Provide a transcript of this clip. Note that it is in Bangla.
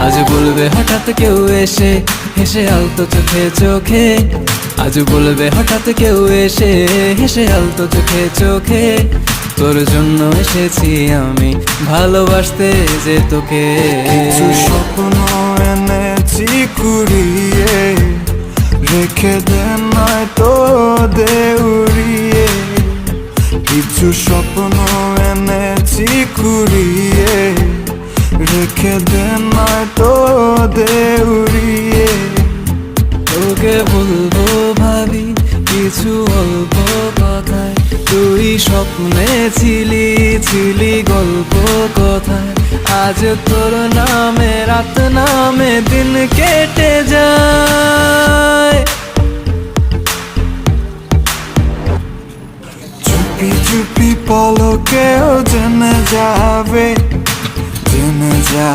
আজ বলবে হঠাৎ কেউ এসে হেসে আলতো চোখে চোখে, আজ বলবে হঠাৎ কেউ এসে হেসে আলতো চোখে চোখে, তোর জন্য এসেছি আমি ভালোবাসতে যে তোকে। কিছু স্বপ্ন এনেছি কুড়িয়ে, রেখে দে নয়তো দে উড়িয়ে। কিছু স্বপ্ন এনেছি কুড়িয়ে, রেখে দে নয়তো দে উড়িয়ে। তোকে বলবো ভাবি কিছু অল্প কথায়, তুই স্বপ্নে ছিলি ছিলি গল্প কথায়। আজ তোর নামে রাত নামে দিন কেটে যায়। চুপি চুপি পলকেও জেনে যাবে, জেনে যাবে।